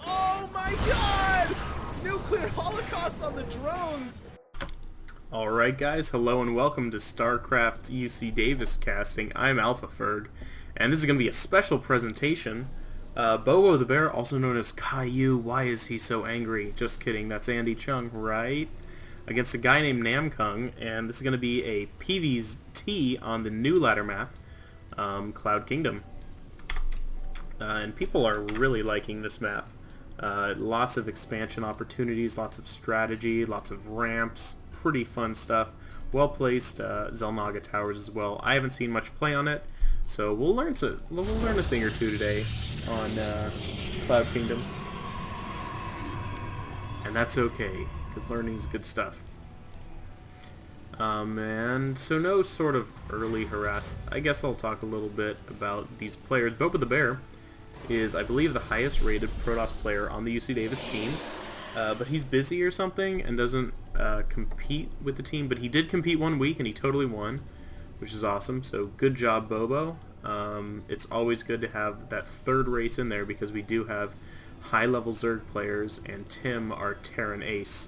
Oh my god! Nuclear holocaust on the drones! Alright guys, hello and welcome to StarCraft UC Davis casting. I'm AlphaFerg, and this is going to be a special presentation. Bobothebear, also known as Caillou, why is he so angry? Just kidding, that's Andy Chung, right? Against a guy named Namkung, and this is going to be a PvT on the new ladder map, Cloud Kingdom. And people are really liking this map. Lots of expansion opportunities, lots of strategy, lots of ramps, pretty fun stuff. Well placed Zelnaga towers as well. I haven't seen much play on it, so we'll learn a thing or two today on Cloud Kingdom, and that's okay because learning is good stuff. And so no sort of early harass. I guess I'll talk a little bit about these players. Bobothebear is, I believe, the highest rated Protoss player on the UC Davis team, but he's busy or something and doesn't compete with the team, but he did compete 1 week and he totally won, which is awesome. So good job, Bobo. It's always good to have that third race in there because we do have high level Zerg players and Tim, our Terran ace.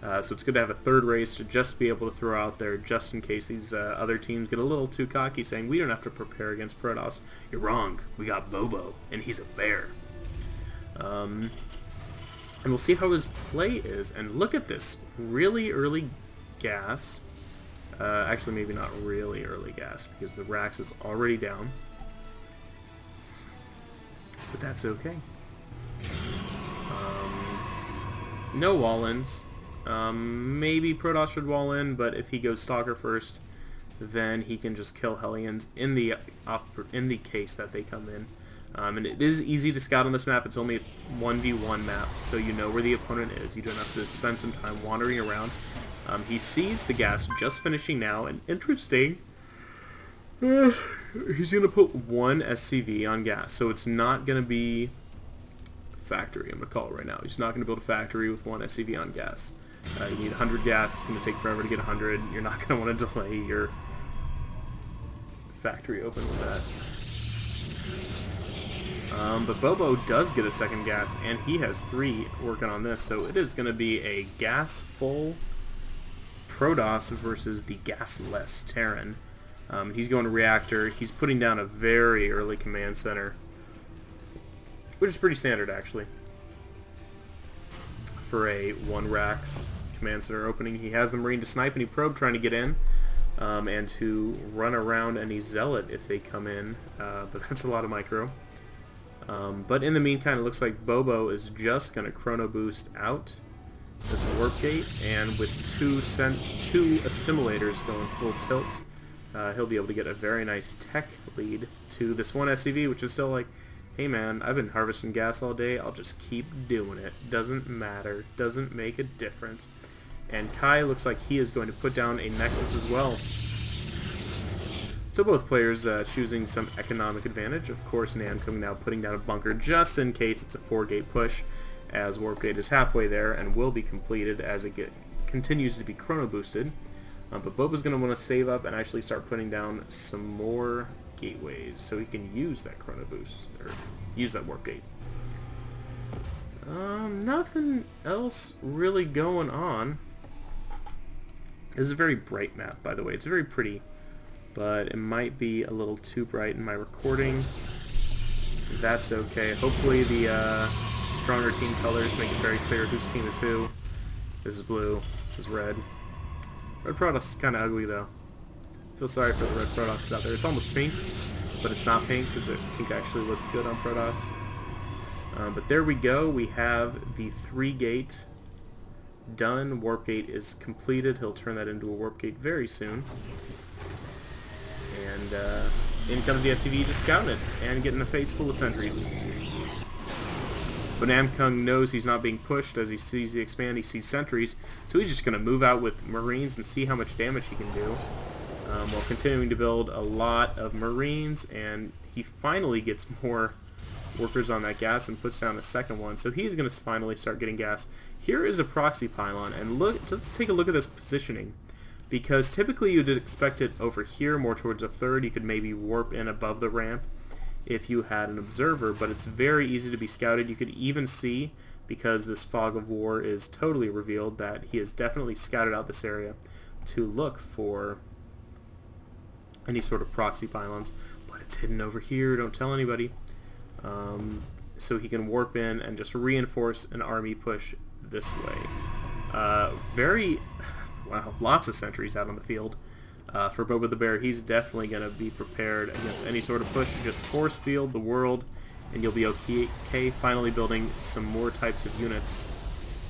So it's good to have a third race to just be able to throw out there just in case these other teams get a little too cocky saying we don't have to prepare against Protoss. You're wrong. We got Bobo, and he's a bear. And we'll see how his play is. And look at this. Really early gas. Actually, maybe not really early gas because the Rax is already down. But that's okay. No wall-ins. Maybe Protoss should wall in, but if he goes Stalker first, then he can just kill Hellions in the case that they come in. And it is easy to scout on this map. It's only a 1v1 map, so you know where the opponent is. You don't have to spend some time wandering around. He sees the gas just finishing now, and interesting, he's going to put one SCV on gas, so it's not going to be factory. I'm going to call it right now. He's not going to build a factory with one SCV on gas. You need 100 gas. It's going to take forever to get 100. You're not going to want to delay your factory open with that. But Bobo does get a second gas, and he has 3 working on this, so it is going to be a gas-full Protoss versus the gas-less Terran. He's going to reactor. He's putting down a very early command center, which is pretty standard, actually, for a 1-Rax command center opening. He has the Marine to snipe any probe trying to get in, and to run around any Zealot if they come in, but that's a lot of micro. But in the meantime, it looks like Bobo is just going to chrono boost out this warp gate, and with two assimilators going full tilt, he'll be able to get a very nice tech lead to this one SCV, which is still like, hey man, I've been harvesting gas all day, I'll just keep doing it. Doesn't matter, doesn't make a difference. And Kai looks like he is going to put down a Nexus as well. So both players choosing some economic advantage. Of course, Namkung now putting down a bunker just in case it's a 4-gate push, as Warp Gate is halfway there and will be completed as it continues to be chrono boosted. But Bobo's going to want to save up and actually start putting down some more gateways so he can use that chrono boost, or use that Warp Gate. Nothing else really going on. This is a very bright map, by the way. It's very pretty, but it might be a little too bright in my recording. That's okay. Hopefully the stronger team colors make it very clear whose team is who. This is blue, this is red. Red Protoss is kind of ugly though. I feel sorry for the red Protoss out there. It's almost pink, but it's not pink because the pink actually looks good on Protoss. But there we go. We have the 3-gate done. Warp Gate is completed. He'll turn that into a Warp Gate very soon. And in comes the SCV just scouting it and getting a face full of sentries. But Namkung knows he's not being pushed as he sees the expand. He sees sentries, so he's just going to move out with Marines and see how much damage he can do, while continuing to build a lot of Marines. And he finally gets more workers on that gas and puts down a second one, so he's going to finally start getting gas. Here is a proxy pylon, and let's take a look at this positioning, because typically you'd expect it over here more towards a third. You could maybe warp in above the ramp if you had an observer, but it's very easy to be scouted. You could even see, because this fog of war is totally revealed, that he has definitely scouted out this area to look for any sort of proxy pylons, but it's hidden over here, don't tell anybody. So he can warp in and just reinforce an army push this way. Wow, lots of sentries out on the field. For Bobothebear, he's definitely going to be prepared against any sort of push. Just force field the world, and you'll be okay. Finally building some more types of units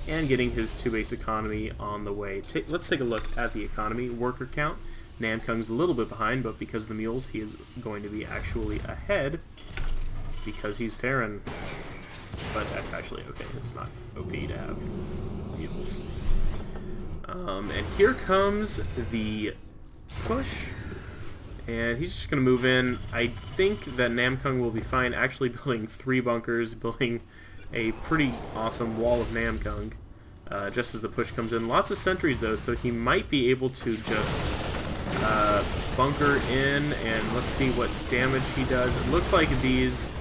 and getting his 2-base economy on the way. Let's take a look at the economy. Worker count. Namkung's a little bit behind, but because of the mules, he is going to be actually ahead because he's Terran. But that's actually okay. It's not OP to have mules. And here comes the push, and he's just going to move in. I think that Namkung will be fine actually building 3 bunkers, building a pretty awesome wall of Namkung just as the push comes in. Lots of sentries though, so he might be able to just bunker in, and let's see what damage he does. It looks like these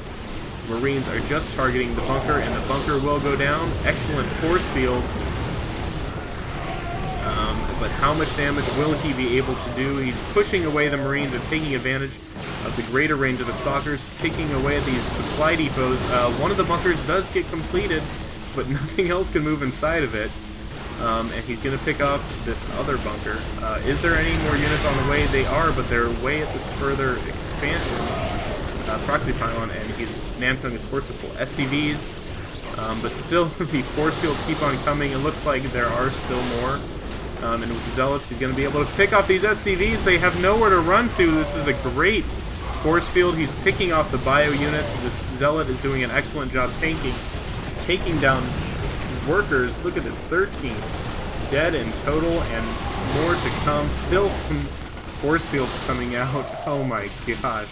Marines are just targeting the bunker, and the bunker will go down. Excellent force fields. But how much damage will he be able to do? He's pushing away the Marines and taking advantage of the greater range of the Stalkers, picking away at these supply depots. One of the bunkers does get completed, but nothing else can move inside of it. And he's going to pick up this other bunker. Is there any more units on the way? They are, but they're way at this further expansion. Proxy pylon, and Namkung is forced to pull SCVs. But still, the force fields keep on coming. It looks like there are still more. And with the Zealots, he's going to be able to pick off these SCVs. They have nowhere to run to. This is a great force field. He's picking off the bio units. This Zealot is doing an excellent job taking down workers. Look at this, 13 dead in total, and more to come. Still some force fields coming out. Oh my gosh.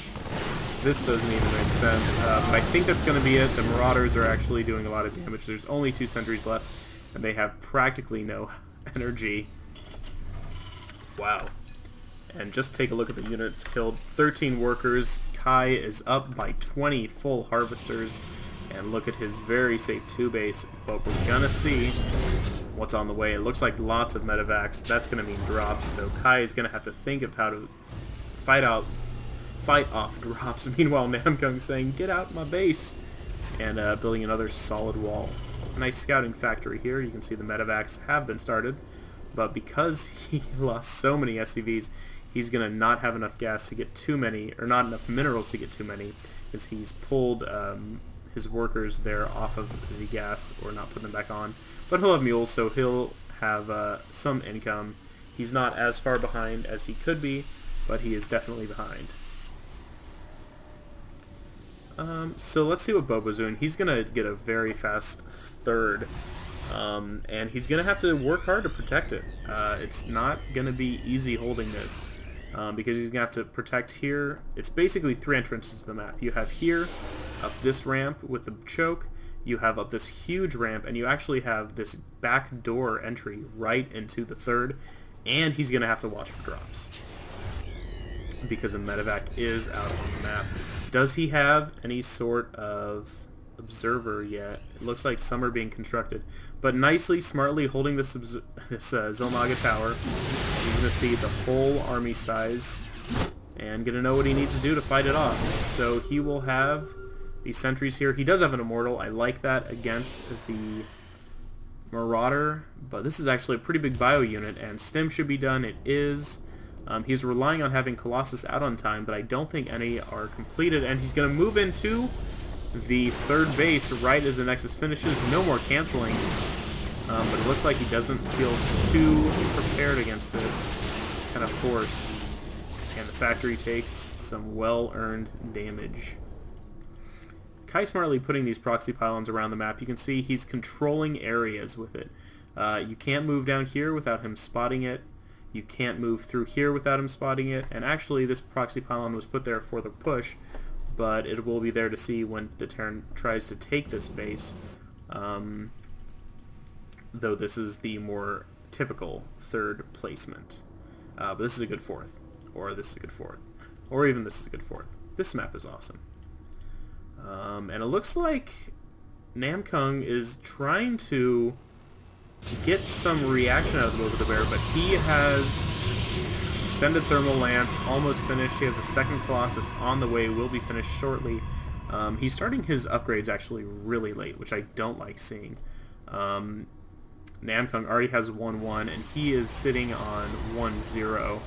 This doesn't even make sense. But I think that's going to be it. The Marauders are actually doing a lot of damage. There's only 2 sentries left, and they have practically no energy. Wow. And just take a look at the units killed. 13 workers. Kai is up by 20 full harvesters. And look at his very safe 2-base. But we're gonna see what's on the way. It looks like lots of medevacs. That's gonna mean drops. So Kai is gonna have to think of how to fight off drops. Meanwhile, Namkung saying, "Get out my base," and building another solid wall. Nice scouting factory here. You can see the medevacs have been started, but because he lost so many SCVs, he's going to not have enough gas to get too many, or not enough minerals to get too many, because he's pulled his workers there off of the gas, or not put them back on. But he'll have mules, so he'll have some income. He's not as far behind as he could be, but he is definitely behind. So let's see what Bobo's doing. He's going to get a very fast third, and he's going to have to work hard to protect it. It's not going to be easy holding this, because he's going to have to protect here. It's basically 3 entrances to the map. You have here, up this ramp with the choke, you have up this huge ramp, and you actually have this back door entry right into the third, and he's going to have to watch for drops, because a medevac is out on the map. Does he have any sort of observer yet? It looks like some are being constructed, but nicely, smartly holding this Zelnaga tower. He's going to see the whole army size and going to know what he needs to do to fight it off. So he will have these sentries here. He does have an immortal. I like that against the Marauder, but this is actually a pretty big bio unit, and stim should be done. It is. He's relying on having Colossus out on time, but I don't think any are completed, and he's going to move into the third base right as the Nexus finishes. No more canceling, but it looks like he doesn't feel too prepared against this kind of force, and the factory takes some well-earned damage. Kai smartly putting these proxy pylons around the map. You can see he's controlling areas with it. You can't move down here without him spotting it. You can't move through here without him spotting it, and actually this proxy pylon was put there for the push, but it will be there to see when the Terran tries to take this base, though this is the more typical third placement. But this is a good fourth, or this is a good fourth, or even this is a good fourth. This map is awesome. And it looks like Namkung is trying to get some reaction out of Bobothebear, but he has extended thermal lance, almost finished. He has a second Colossus on the way, will be finished shortly. He's starting his upgrades actually really late, which I don't like seeing. Namkung already has 1-1, and he is sitting on 1-0.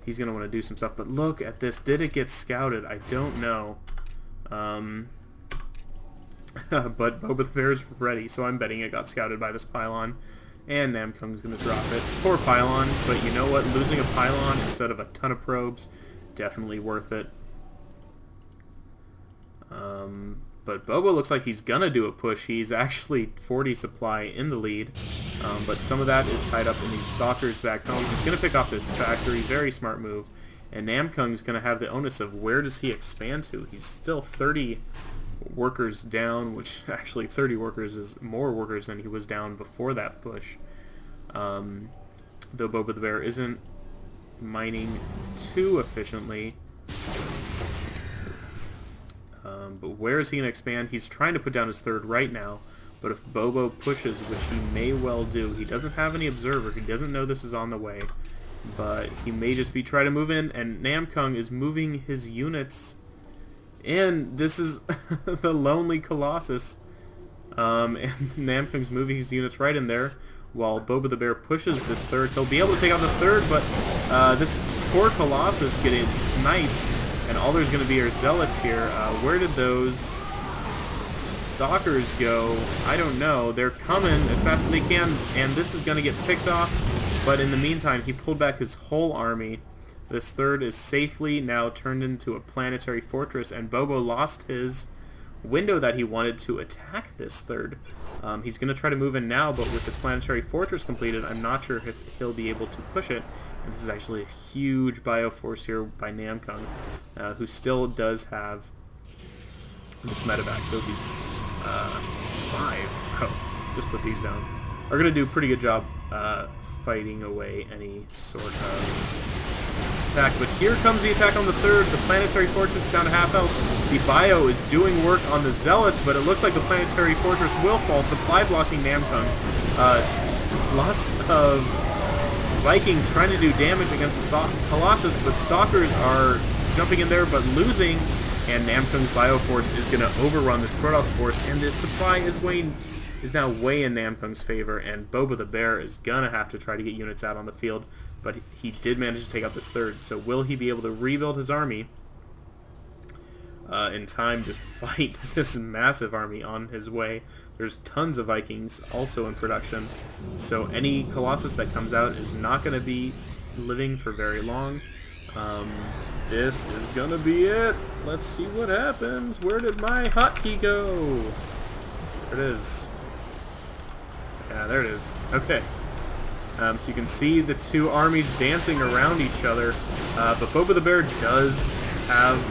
He's going to want to do some stuff, but look at this. Did it get scouted? I don't know. But Bobothebear's ready, so I'm betting it got scouted by this pylon. And Namkung's going to drop it. Poor pylon, but you know what? Losing a pylon instead of a ton of probes, definitely worth it. But Bobo looks like he's going to do a push. He's actually 40 supply in the lead. But some of that is tied up in these stalkers back home. He's going to pick off this factory. Very smart move. And Namkung's going to have the onus of where does he expand to. He's still 30 workers down, which actually 30 workers is more workers than he was down before that push. Though Bobothebear isn't mining too efficiently. But where is he going to expand? He's trying to put down his third right now, but if Bobo pushes, which he may well do, he doesn't have any observer, he doesn't know this is on the way, but he may just be trying to move in, and Namkung is moving his units, and this is the lonely Colossus, and Namkung's moving his units right in there, while Bobothebear pushes this third. He'll be able to take out the third, but this poor Colossus getting sniped, and all there's going to be are zealots here. Where did those stalkers go? I don't know. They're coming as fast as they can, and this is going to get picked off. But in the meantime, he pulled back his whole army. This third is safely now turned into a planetary fortress, and Bobo lost his window that he wanted to attack this third. He's going to try to move in now, but with this planetary fortress completed, I'm not sure if he'll be able to push it. And this is actually a huge bioforce here by Namkung, who still does have this medevac. So these 5, just put these down, are going to do a pretty good job fighting away any sort of attack. But here comes the attack on the third. The planetary fortress down to half health. The bio is doing work on the zealots, but it looks like the planetary fortress will fall. Supply blocking Namkung. Lots of Vikings trying to do damage against Colossus, but Stalkers are jumping in there but losing, and Namkung's Bioforce is going to overrun this Protoss force, and this supply is now way in Namkung's favor, and Bobothebear is going to have to try to get units out on the field, but he did manage to take out this third, so will he be able to rebuild his army in time to fight this massive army on his way? There's tons of Vikings also in production, so any Colossus that comes out is not going to be living for very long. This is going to be it. Let's see what happens. Where did my hotkey go? There it is. Yeah, there it is. Okay. So you can see the two armies dancing around each other, but Bobothebear does have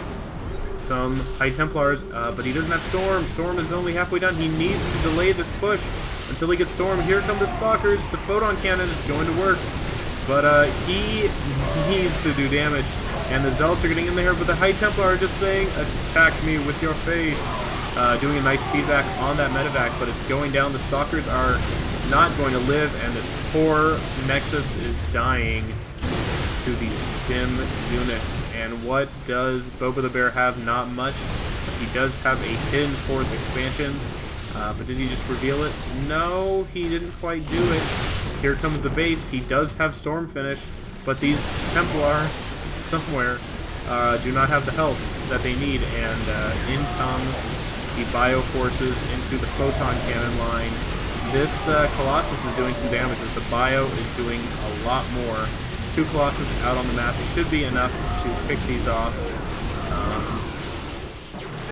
some High Templars, but he doesn't have Storm. Storm is only halfway done. He needs to delay this push until he gets Storm. Here come the Stalkers. The Photon Cannon is going to work, but he needs to do damage, and the Zealots are getting in there, but the High Templar are just saying, attack me with your face, doing a nice feedback on that medevac, but it's going down. The Stalkers are not going to live, and this poor Nexus is dying to these stim units. And what does Bobothebear have? Not much. He does have a hidden fourth expansion, but did he just reveal it? No, he didn't quite do it. Here comes the base. He does have Storm finish, but these Templar somewhere do not have the health that they need, and in come the Bioforces into the Photon Cannon line. This Colossus is doing some damage, but the Bio is doing a lot more. 2 Colossus out on the map should be enough to pick these off.